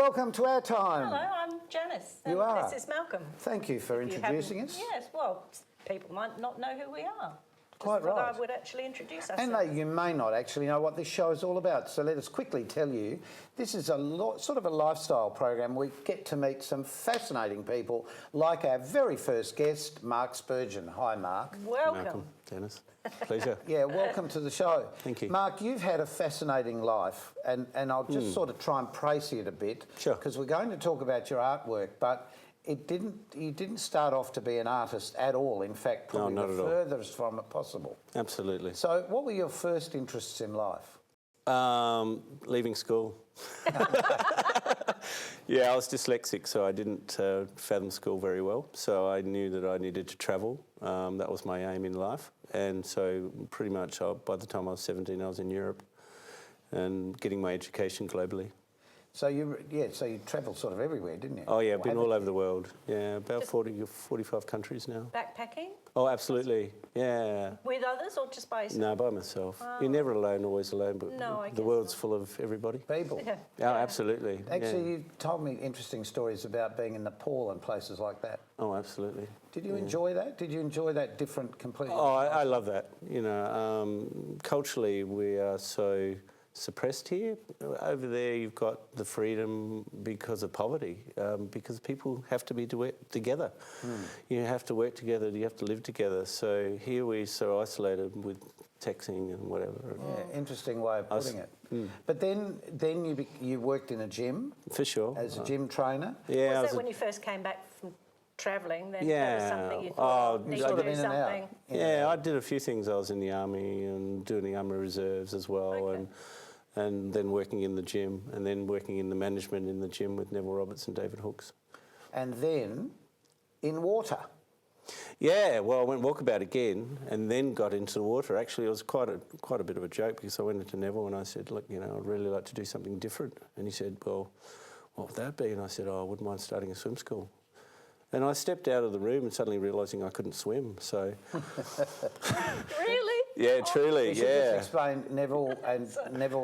welcome to Our Time. Hello, I'm Janice. You are? This is Malcolm. Thank you for introducing us. Yes, well, people might not know who we are. Quite Just thought right. I would actually introduce ourselves. And you may not actually know what this show is all about, so let us quickly tell you. This is sort of a lifestyle program. We get to meet some fascinating people, like our very first guest, Mark Spurgeon. Hi, Mark. Welcome. Malcolm, Dennis. Pleasure. Yeah, welcome to the show. Thank you. Mark, you've had a fascinating life, and I'll just sort of try and praise it a bit. Sure. Because we're going to talk about your artwork, but you didn't start off to be an artist at all. In fact, probably not the at all. furthest from it possible. Absolutely. So what were your first interests in life? Leaving school. Yeah, I was dyslexic, so I didn't fathom school very well. So I knew that I needed to travel. That was my aim in life. And so pretty much by the time I was 17, I was in Europe and getting my education globally. So you travelled sort of everywhere, didn't you? Oh yeah, I've been all over the world. Yeah, about 40 or 45 countries now. Backpacking? Oh, absolutely. Yeah. With others or just by yourself? No, by myself. You're never alone, always alone, but No, I the guess world's not. full of everybody. People. Yeah. Oh, absolutely. Actually, yeah. you told me interesting stories about being in Nepal and places like that. Oh, absolutely. Did you enjoy that? Did you enjoy that completely? Oh, I love that. You know, culturally we are so suppressed here. Over there you've got the freedom because of poverty, because people have to be together. You have to work together, you have to live together. So here we're so isolated with texting and whatever. Yeah, interesting way of putting it. But then you worked in a gym For sure. as a gym trainer. Yeah. Was that when you first came back from travelling? Then Yeah. that was something you thought, Oh, need sort to of do in and out. something. Yeah, I did a few things. I was in the army and doing the army reserves as well, Okay. and then working in the gym, and then working in the management in the gym with Neville Roberts and David Hooks. And then in water. Yeah, well, I went walkabout again, and then got into the water. Actually, it was quite a bit of a joke because I went into Neville and I said, look, you know, I'd really like to do something different. And he said, well, what would that be? And I said, oh, I wouldn't mind starting a swim school. And I stepped out of the room and suddenly realising I couldn't swim. So, Really? yeah, truly, You should yeah. just explain Neville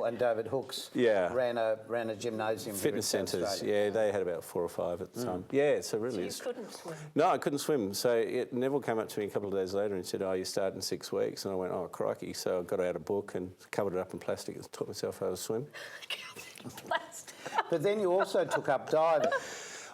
and David Hooks Yeah. ran a gymnasium. here Fitness in South centres, Australia. yeah, they had about 4 or 5 at the time. Yeah, so really, So you it's- couldn't swim? no, I couldn't swim. So Neville came up to me a couple of days later and said, "Oh, you start in 6 weeks," and I went, "Oh, crikey!" So I got out a book and covered it up in plastic and taught myself how to swim. Plastic. But then you also took up diving.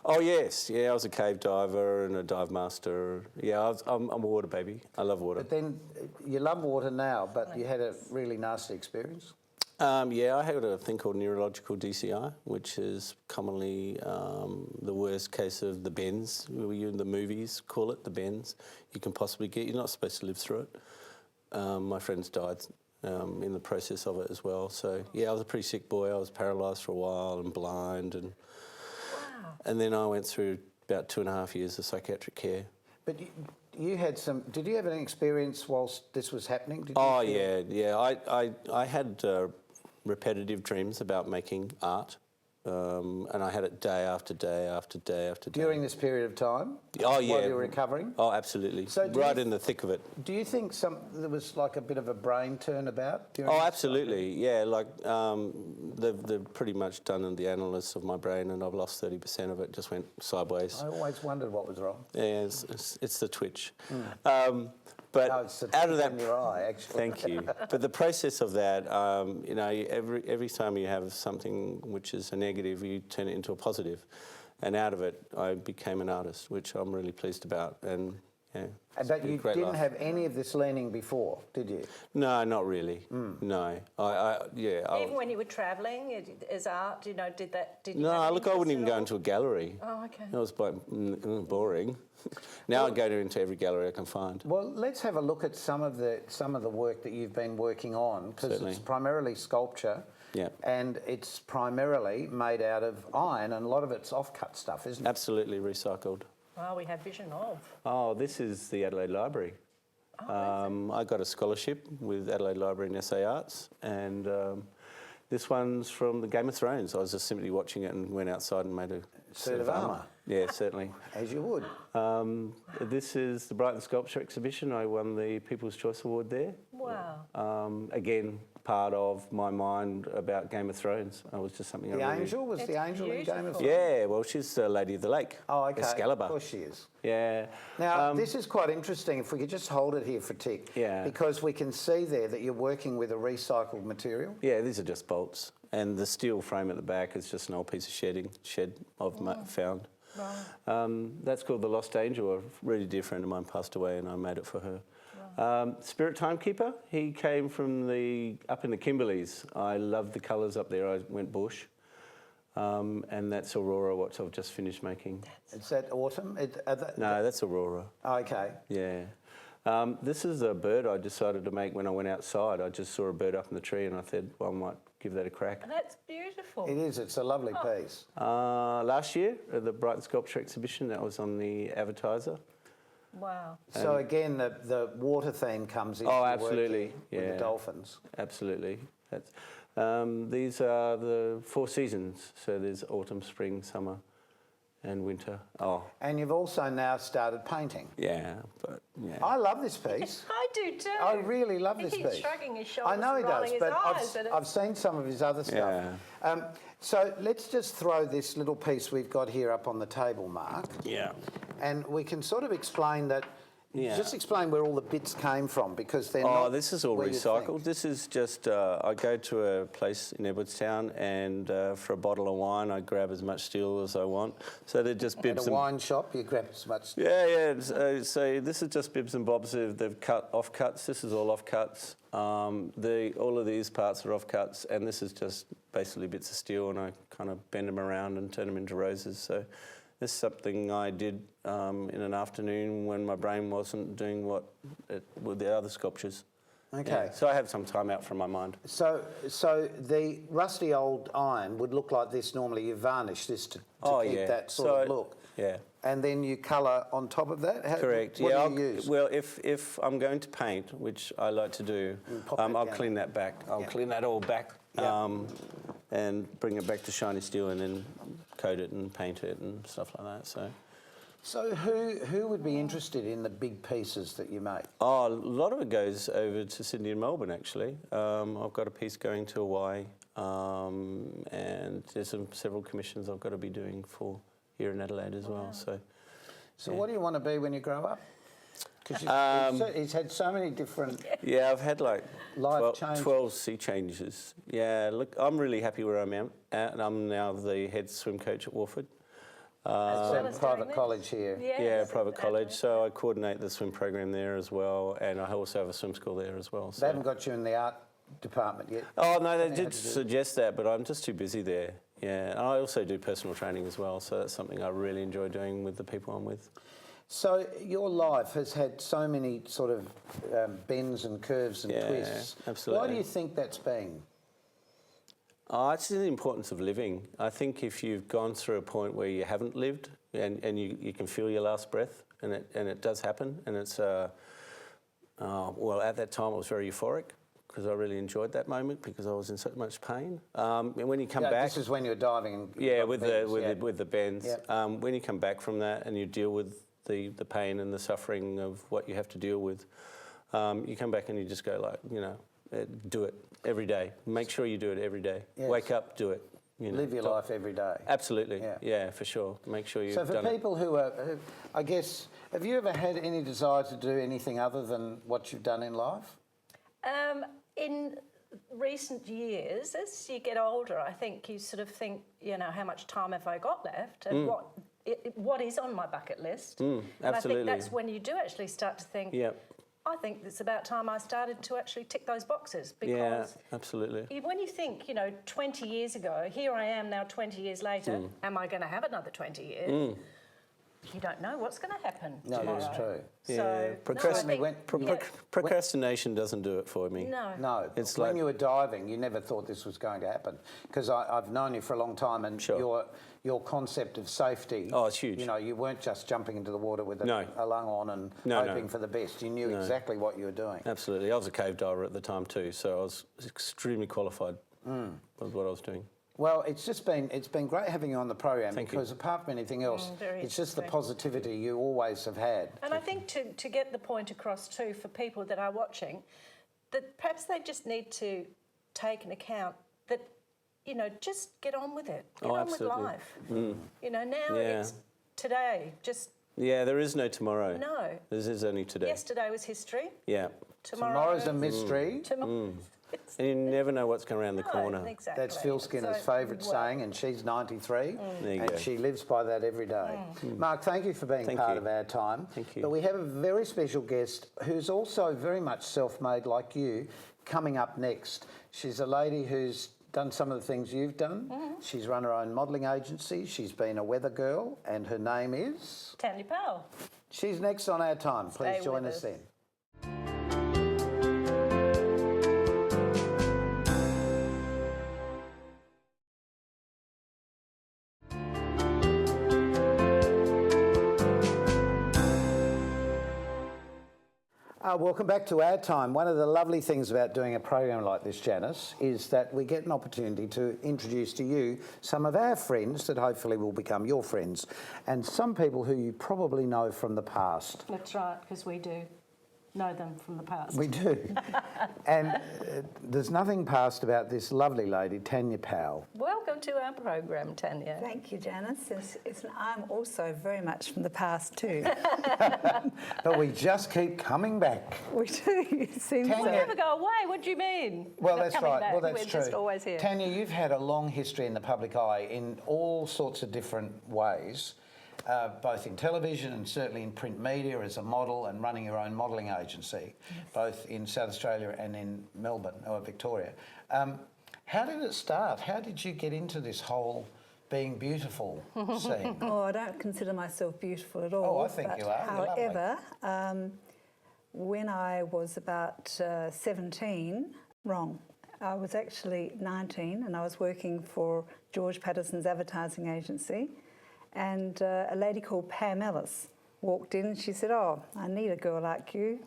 Oh yes, yeah, I was a cave diver and a dive master. Yeah, I'm a water baby. I love water. But then you love water now, but you had a really nasty experience. Yeah, I had a thing called neurological DCI, which is commonly the worst case of the bends. You in the movies call it the bends. You can possibly get. You're not supposed to live through it. My friends died in the process of it as well. So yeah, I was a pretty sick boy. I was paralysed for a while and blind, and then I went through about 2.5 years of psychiatric care. But you had some. Did you have an experience whilst this was happening? Did you Oh feel- yeah. I had repetitive dreams about making art, and I had it day after day after day after day. During this period of time? Oh yeah. While you were recovering? Oh, absolutely. So do right you- in the thick of it. Do you think there was like a bit of a brain turnabout? During Oh, this absolutely. Yeah, like they've pretty much done the analysis of my brain, and I've lost 30% of it. Just went sideways. I always wondered what was wrong. Yeah, it's the twitch. But No, it's the out of teeth that, in your eye, actually. thank you. But the process of that, you know, every time you have something which is a negative, you turn it into a positive, and out of it, I became an artist, which I'm really pleased about. And yeah, it's But been a you great didn't life. have any of this learning before, did you? No, not really. No, Even when you were travelling as art, you know, did you No, have an look, I wouldn't interest even at go all? into a gallery. Oh, okay. That was quite boring. Now I go into every gallery I can find. Well, let's have a look at some of the work that you've been working on, because Certainly. it's primarily sculpture. Yeah. And it's primarily made out of iron, and a lot of it's off-cut stuff, isn't it? Absolutely recycled. Well, we have vision of. Oh, this is the Adelaide Library. I got a scholarship with Adelaide Library in SA Arts, and this one's from the Game of Thrones. I was just simply watching it and went outside and made a Suit of armour. Yeah, certainly. As you would. This is the Brighton Sculpture Exhibition. I won the People's Choice Award there. Wow. Again, part of my mind about Game of Thrones. It was just something The I really... angel? Was the It's angel in Game of beautiful. Thrones? Yeah, well, she's the Lady of the Lake. Oh, okay. Excalibur. Of course she is. Yeah. Now, this is quite interesting. If we could just hold it here for a tick. Yeah. Because we can see there that you're working with a recycled material. Yeah, these are just bolts. And the steel frame at the back is just an old piece of shed I've found. Right. That's called the Lost Angel. A really dear friend of mine passed away and I made it for her. Spirit Timekeeper, he came from up in the Kimberleys. I loved the colours up there. I went bush. And that's Aurora, what I've just finished making. Is that autumn? No, that's Aurora. Okay. Yeah. This is a bird I decided to make when I went outside. I just saw a bird up in the tree and I said, well, I might give that a crack. And that's beautiful. It is. It's a lovely piece. Last year at the Brighton Sculpture Exhibition, that was on the Advertiser. Wow. So again, the water theme comes into absolutely. with the dolphins. Absolutely. These are the 4 seasons. So there's autumn, spring, summer and winter. Oh. And you've also now started painting. Yeah, but yeah. I love this piece. I do too. I really love this He piece. keeps shrugging his shoulders I know he and rolling does, his but eyes, I've seen some of his other stuff. Yeah. So let's just throw this little piece we've got here up on the table, Mark. Yeah. And we can sort of explain that. Yeah. Just explain where all the bits came from, because they're Oh, not. this is all where you recycled. think. This is just, I go to a place in Edwardstown and for a bottle of wine I grab as much steel as I want. So they're just At bibs a wine shop, you grab as much. Yeah. So this is just bibs and bobs. They've cut offcuts. This is all offcuts. All of these parts are offcuts, and this is just basically bits of steel, and I kind of bend them around and turn them into roses. So this is something I did in an afternoon when my brain wasn't doing with the other sculptures. Okay. Yeah. So I have some time out from my mind. So the rusty old iron would look like this normally. You varnish this to keep that sort of look. Yeah. And then you colour on top of that? Correct. What yeah. do you use? Well, if I'm going to paint, which I like to do, I'll clean that back. I'll clean that all back and bring it back to shiny steel and then coat it and paint it and stuff like that. So who would be interested in the big pieces that you make? Oh, a lot of it goes over to Sydney and Melbourne, actually. I've got a piece going to Hawaii, and there's several commissions I've got to be doing for here in Adelaide as well. So what do you want to be when you grow up? Because he's had so many different... Yeah, I've had like Life changes. 12 sea changes. Yeah, look, I'm really happy where I'm at, and I'm now the head swim coach at Warford. private college here. Yeah, private college. So I coordinate the swim program there as well, and I also have a swim school there as well. So. They haven't got you in the art department yet? Oh, no, they did suggest that, but I'm just too busy there. Yeah, and I also do personal training as well, so that's something I really enjoy doing with the people I'm with. So your life has had so many sort of bends and curves and twists. Absolutely. Why do you think that's been? Oh, it's the importance of living. I think if you've gone through a point where you haven't lived and you can feel your last breath, and it does happen, and it's, well, at that time I was very euphoric because I really enjoyed that moment because I was in so much pain. And when you come back... This is when you were diving and... Yeah, with the bends. Yeah. When you come back from that and you deal with the pain and the suffering of what you have to deal with, you come back and you just go like, you know, do it every day. Make sure you do it every day. Yes. Wake up, do it. You know, live your life every day. Absolutely. Yeah, for sure. Make sure you've done it. So for people who I guess, have you ever had any desire to do anything other than what you've done in life? In recent years, as you get older, I think you sort of think, you know, how much time have I got left, and what is on my bucket list? And I think that's when you do actually start to think. I think it's about time I started to actually tick those boxes, because absolutely. When you think, you know, 20 years ago, here I am now 20 years later, am I going to have another 20 years? You don't know what's going to happen tomorrow. That's true. So, procrastination doesn't do it for me. No. It's when you were diving, you never thought this was going to happen, because I've known you for a long time, and your concept of safety. Oh, it's huge. You know, you weren't just jumping into the water with a lung on and hoping for the best. You knew exactly what you were doing. Absolutely. I was a cave diver at the time too, so I was extremely qualified with what I was doing. Well, it's been great having you on the program, because apart from anything else, it's just the positivity you always have had. And I think to get the point across too for people that are watching, that perhaps they just need to taken account that, you know, just get on with it. Get on absolutely. with life. You know, now Yeah. it's today. Just Yeah, there is no tomorrow. no. This is only today. Yesterday was history. Yeah. Tomorrow's a mystery. It's, And you never know what's going around the no, corner. Exactly. That's Phil Skinner's So, favourite well, saying, and she's 93, There you and go. she lives by that every day. Mark, thank you for being Thank part you. of our time. Thank you. But we have a very special guest who's also very much self-made like you, coming up next. She's a lady who's done some of the things you've done. She's run her own modelling agency. She's been a weather girl, and her name is... Tanya Powell. She's next on Our Time. Please Stay join with us us. then. Welcome back to Our Time. One of the lovely things about doing a program like this, Janice, is that we get an opportunity to introduce to you some of our friends that hopefully will become your friends, and some people who you probably know from the past. That's right, because we do know them from the past. We do. And there's nothing past about this lovely lady, Tanya Powell. Welcome to our program, Tanya. Thank you, Janice. I'm also very much from the past too. But we just keep coming back. We do. It seems Tanya- so. Never go away. What do you mean? Well, Not that's coming right. back. Well, that's We're true. just always here. Tanya, you've had a long history in the public eye in all sorts of different ways, both in television and certainly in print media as a model and running your own modelling agency, both in South Australia and in Melbourne or Victoria. How did it start? How did you get into this whole being beautiful scene? Oh, I don't consider myself beautiful at all. Oh, I think but you are. You're lovely. However, when I was about 17, wrong. I was actually 19 and I was working for George Patterson's advertising agency, and a lady called Pam Ellis walked in and she said, "Oh, I need a girl like you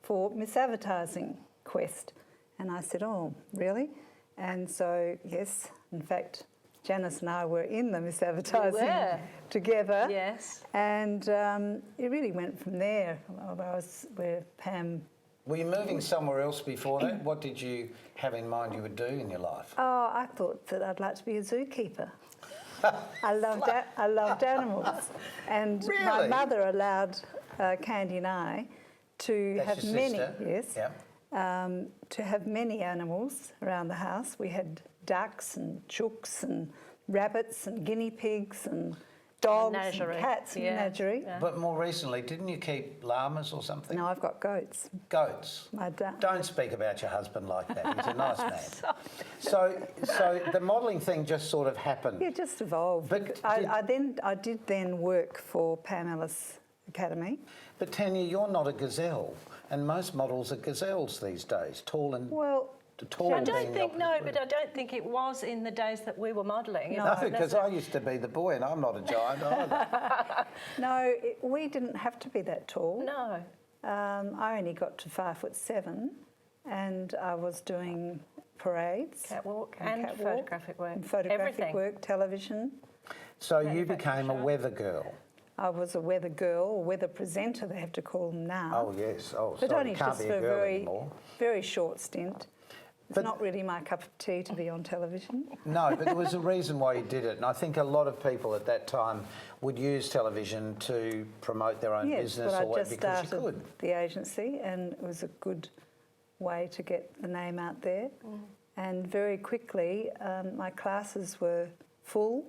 for Miss Advertising Quest." And I said, "Oh, really?" And so, yes, in fact, Janice and I were in the Miss Advertising were. together. Yes. And it really went from there. I was where Pam... Were you moving somewhere else before that? What did you have in mind you would do in your life? Oh, I thought that I'd like to be a zookeeper. I loved animals. And my Really? mother allowed Candy and I to That's have your many, sister? yes, Yeah. to have many animals around the house. We had ducks and chooks and rabbits and guinea pigs and dogs and Menagerie. cats and Yeah. menagerie. Yeah. But more recently, didn't you keep llamas or something? No, I've got goats. Goats. My Don't speak about your husband like that. He's a nice man. So the modelling thing just sort of happened. It just evolved. But I did then work for Pam Ellis Academy. But Tanya, you're not a gazelle, and most models are gazelles these days, tall and Well, tall. I don't being think, the no, opposite but I don't think it was in the days that we were modelling. No. No, because I used to be the boy, and I'm not a giant either. no, we didn't have to be that tall. No. I only got to 5'7", and I was doing parades, Catwalk and catwalk, photographic work. and photographic Everything. work, television. So you became a show. weather girl. I was a weather girl, or weather presenter, they have to call them now. Oh yes. Oh, but sorry, only can't just be for a a girl very, anymore. very short stint. It's But- not really my cup of tea to be on television. No, but there was a reason why you did it, and I think a lot of people at that time would use television to promote their own Yes, business but I or what just because you started could. the agency, and it was a good way to get the name out there. And very quickly, my classes were full,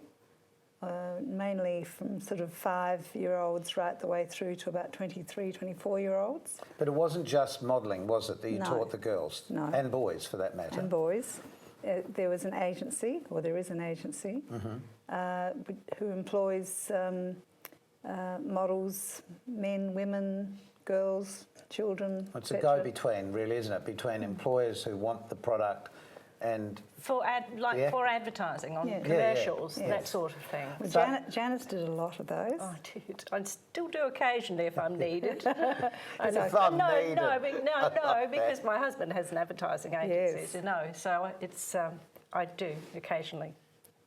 mainly from sort of 5-year-olds right the way through to about 23, 24-year-olds But it wasn't just modelling, was it, that you No. taught the girls? No. And boys, for that matter. and boys. There was an agency, or there is an agency, who employs models, men, women, girls, children. It's a et cetera. go-between, really, isn't it, between employers who want the product and... For Yeah. for advertising on Yeah. Yeah, yeah. commercials, Yeah. that sort of thing. Well, So- Janice did a lot of those. Oh, I did. I still do occasionally if I'm needed. If I'm needed. No, because my husband has an advertising agency, Yes. you know. So it's I do occasionally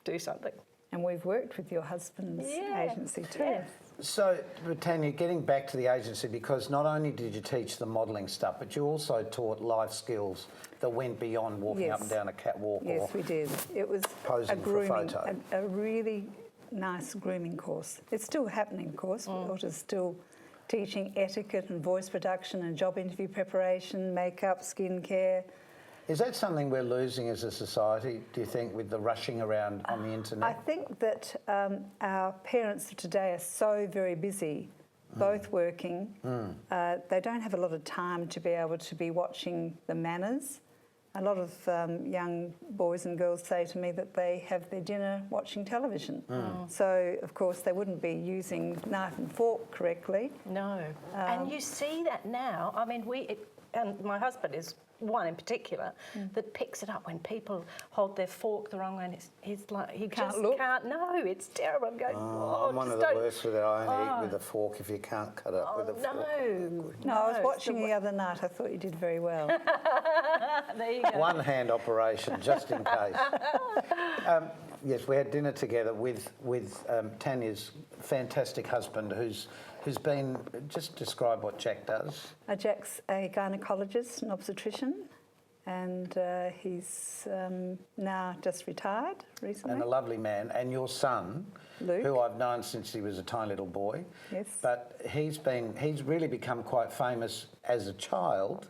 do something. And we've worked with your husband's agency too. Yeah. So, Tanya, getting back to the agency, because not only did you teach the modelling stuff, but you also taught life skills that went beyond walking up and down a catwalk or Yes, we did. It was posing a for a grooming, photo. a really nice grooming course. It's still happening, of course. We're still teaching etiquette and voice production and job interview preparation, makeup, skincare. Is that something we're losing as a society, do you think, with the rushing around on the internet? I think that our parents of today are so very busy, both working. They don't have a lot of time to be able to be watching the manners. A lot of young boys and girls say to me that they have their dinner watching television. So, of course, they wouldn't be using knife and fork correctly. No. And you see that now. I mean, and my husband is one in particular that picks it up when people hold their fork the wrong way. And he's like, he Can't just look. can't. No, it's terrible. I'm going, I'm one of the worst with it. I only eat with a fork if you can't cut it with a fork. No, I was watching the other night. I thought you did very well. There you go. One hand operation, just in case. Yes, we had dinner together with Tanya's fantastic husband, who's been. Just describe what Jack does. Jack's a gynaecologist and obstetrician, and he's now just retired recently. And a lovely man. And your son, Luke. who I've known since he was a tiny little boy. Yes. But he's really become quite famous as a child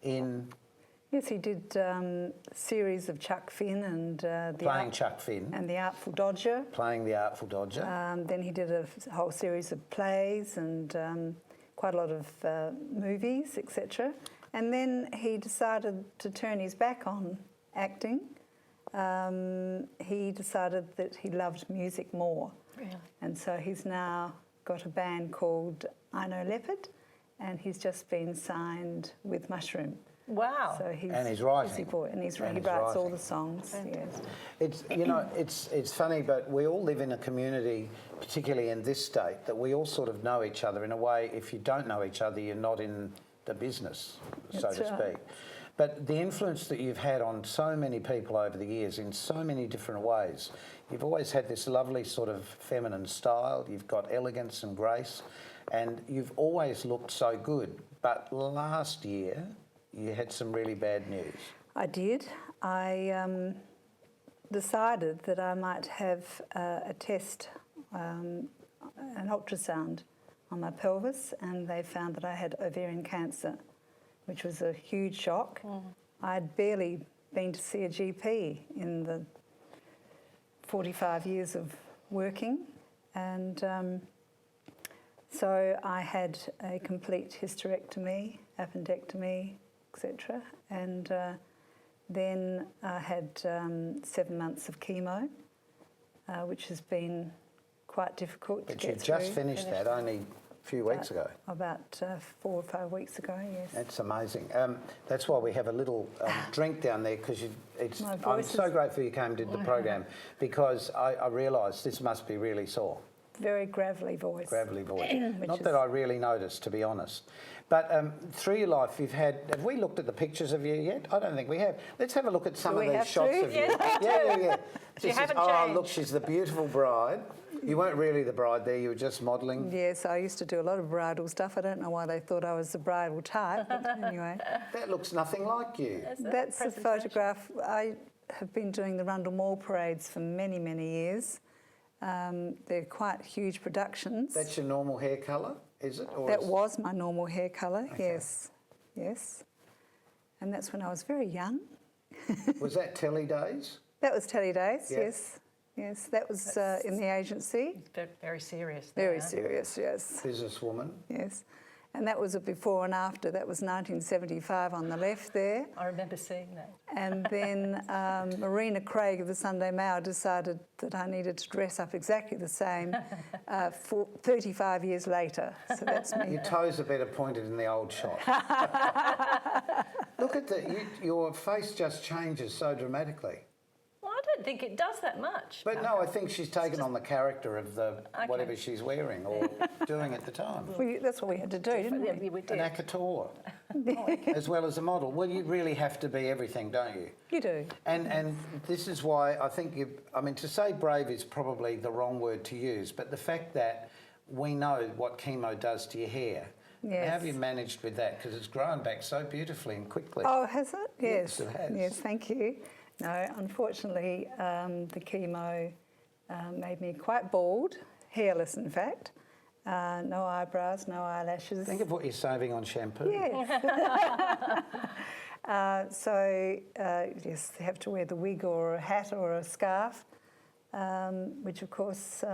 in Yes, he did a series of Chuck Finn and Chuck Finn. and the Artful Dodger. Playing the Artful Dodger. Then he did a whole series of plays and quite a lot of movies, etc. And then he decided to turn his back on acting. He decided that he loved music more. Really? And so he's now got a band called I Know Leopard, and he's just been signed with Mushroom. Wow. So he's And he's a writing. busy boy, and he he's writes all writing. the songs. Yes. It's funny, but we all live in a community, particularly in this state, that we all sort of know each other in a way. If you don't know each other, you're not in the business, so That's to right. speak. But the influence that you've had on so many people over the years in so many different ways, you've always had this lovely sort of feminine style. You've got elegance and grace, and you've always looked so good. But last year, you had some really bad news. I did. I decided that I might have a test, an ultrasound on my pelvis, and they found that I had ovarian cancer, which was a huge shock. I'd barely been to see a GP in the 45 years of working, and so I had a complete hysterectomy, appendectomy, etc. And then I had 7 months of chemo, which has been quite difficult to But you get just through. finished that only a few weeks ago. About 4 or 5 weeks ago, yes. That's amazing. That's why we have a little drink down there, because My I'm voice so is- grateful you came and did the program, because I realised this must be really sore. Very gravelly voice. Gravelly voice. Which Not is- that I really noticed, to be honest. But through your life, have we looked at the pictures of you yet? I don't think we have. Let's have a look at some Do of we these have shots to? of you. Yes, we do. Yeah. You haven't oh, changed. look, she's the beautiful bride. You weren't really the bride there, you were just modelling. Yes, I used to do a lot of bridal stuff. I don't know why they thought I was the bridal type, but anyway. That looks nothing like you. That's a photograph. I have been doing the Rundle Mall parades for many, many years. They're quite huge productions. That's your normal hair colour, is it? Or That is- was my normal hair colour, yes. And that's when I was very young. Was that telly days? That was telly days, Yeah. yes. Yes, that was in the agency. Very serious. Very there. serious, yes. Businesswoman. Yes. And that was a before and after. That was 1975 on the left there. I remember seeing that. And then Marina Craig of the Sunday Mail decided that I needed to dress up exactly the same 35 years later. So that's me. Your toes are better pointed in the old shot. Look at your face just changes so dramatically. Well, I don't think it does that much. But no, I think she's taken on the character of the whatever she's wearing or doing at the time. That's what we had to do, didn't we? Yeah, we An did. actor, as well as a model. Well, you really have to be everything, don't you? You do. And this is why I think to say brave is probably the wrong word to use, but the fact that we know what chemo does to your hair. Yes. How have you managed with that? Because it's grown back so beautifully and quickly. Oh, has it? Yes, it has. Yes, thank you. No, unfortunately, the chemo made me quite bald, hairless in fact. No eyebrows, no eyelashes. Think of what you're saving on shampoo. Yes. Yes, they have to wear the wig or a hat or a scarf, which of course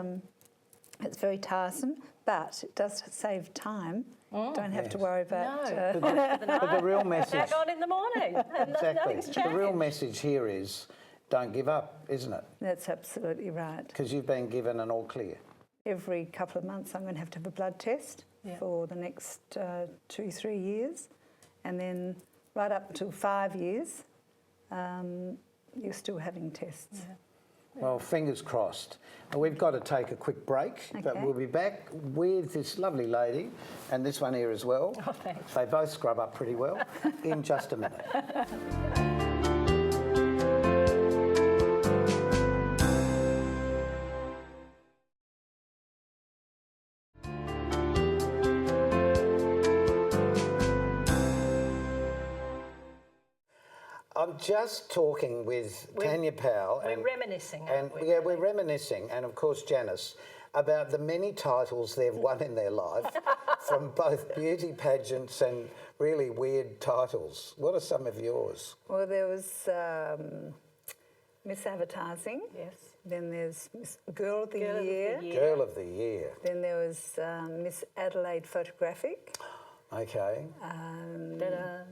it's very tiresome, but it does save time. Don't have to worry about... But the real message... Back on in the morning. And Exactly. nothing's The real changed. message here is don't give up, isn't it? That's absolutely right. Because you've been given an all clear. Every couple of months I'm going to have a blood test for the next 2-3 years, and then right up to 5 years you're still having tests. Yeah. Well, fingers crossed. We've got to take a quick break, but Okay. we'll be back with this lovely lady and this one here as well. Oh, thanks. They both scrub up pretty well in just a minute. I'm just talking with Tanya Powell. We're reminiscing, aren't we? Yeah, we're reminiscing, and of course Janice, about the many titles they've won in their life, from both beauty pageants and really weird titles. What are some of yours? Well, there was Miss Advertising. Yes. Then there's Miss Girl of the Girl of the Year. Year. Girl of the Year. Then there was Miss Adelaide Photographic. Okay. Ta-da.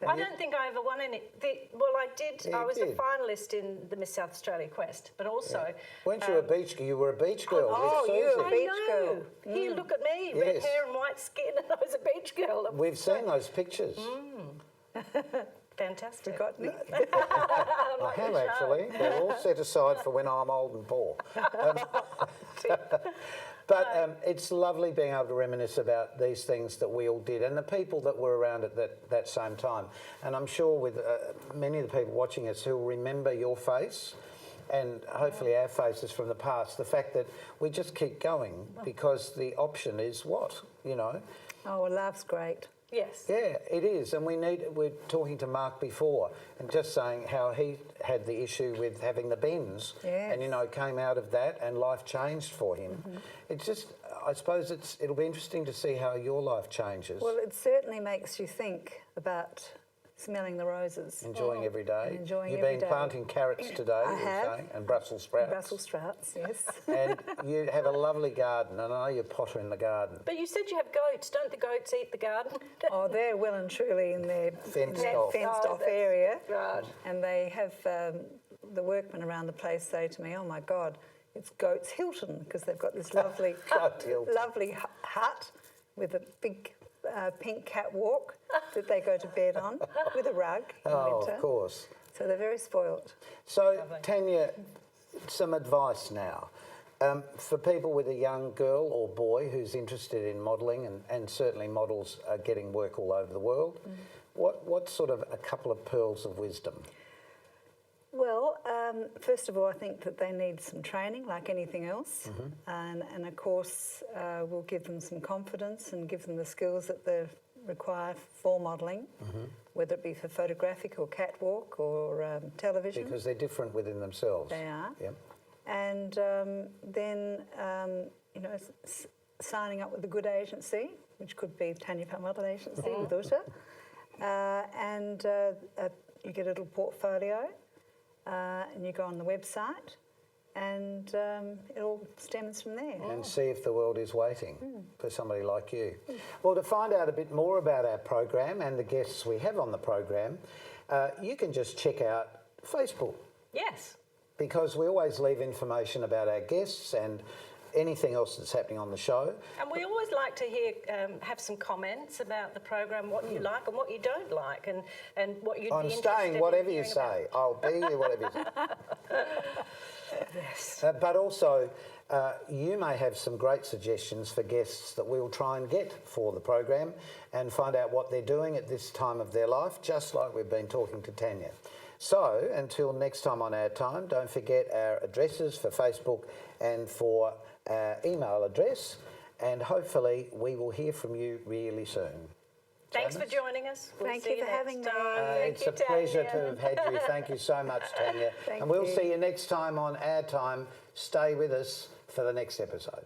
I don't think I ever won any. I did. Yeah, I you was did. a finalist in the Miss South Australia Quest, but also. Weren't you a beach girl? You were a beach girl Oh, with you were Susie. a beach I girl. know. Here, look at me, red Yes. hair and white skin, and I was a beach girl. We've seen those pictures. Fantastic. Got me? I have actually. They're all set aside for when I'm old and poor. But it's lovely being able to reminisce about these things that we all did and the people that were around at that same time. And I'm sure with many of the people watching us who will remember your face and hopefully our faces from the past, the fact that we just keep going because the option is what, you know? Oh, well, love's great. Yes. Yeah, it is, and we're talking to Mark before and just saying how he had the issue with having the bends, Yes. and came out of that, and life changed for him. It's just, I suppose it'll be interesting to see how your life changes. Well, it certainly makes you think about smelling the roses. Enjoying every day. Enjoying You've every been day. planting carrots today, I you were have. saying, and Brussels sprouts. Brussels sprouts, yes. And you have a lovely garden, and I know you potter in the garden. But you said you have goats. Don't the goats eat the garden? Oh, they're well and truly in their Fenced their off. fenced Oh, off that's area. right. And they have the workmen around the place say to me, "Oh my God, it's Goats Hilton," because they've got this lovely, Goat Hilton. lovely hut with a big pink catwalk that they go to bed on with a rug in Oh, winter. of course. So they're very spoilt. So, Tanya, some advice now. For people with a young girl or boy who's interested in modelling, and certainly models are getting work all over the world, what's sort of a couple of pearls of wisdom? Well, first of all, I think that they need some training like anything else. And of course, we'll give them some confidence and give them the skills that they require for modelling, whether it be for photographic or catwalk or television. Because they're different within themselves. They are. Yep. And then, signing up with a good agency, which could be Tanya Powell Model Agency with Uta. And you get a little portfolio and you go on the website and it all stems from there. And see if the world is waiting for somebody like you. Well, to find out a bit more about our program and the guests we have on the program, you can just check out Facebook, Yes. because we always leave information about our guests and anything else that's happening on the show. And we always like to hear, have some comments about the program, what you like and what you don't like, and what you'd be interested I'm staying in whatever you hearing say. I'll be here whatever you say. Yes. But also, you may have some great suggestions for guests that we'll try and get for the program and find out what they're doing at this time of their life, just like we've been talking to Tanya. So, until next time on Our Time, don't forget our addresses for Facebook and for our email address, and hopefully we will hear from you really soon. Thanks for joining us. We'll Thank see you for next having me. time. Thank It's you, a pleasure Tanya. to have had you. Thank you so much, Tanya. Thank and we'll you. see you next time on Our Time. Stay with us for the next episode.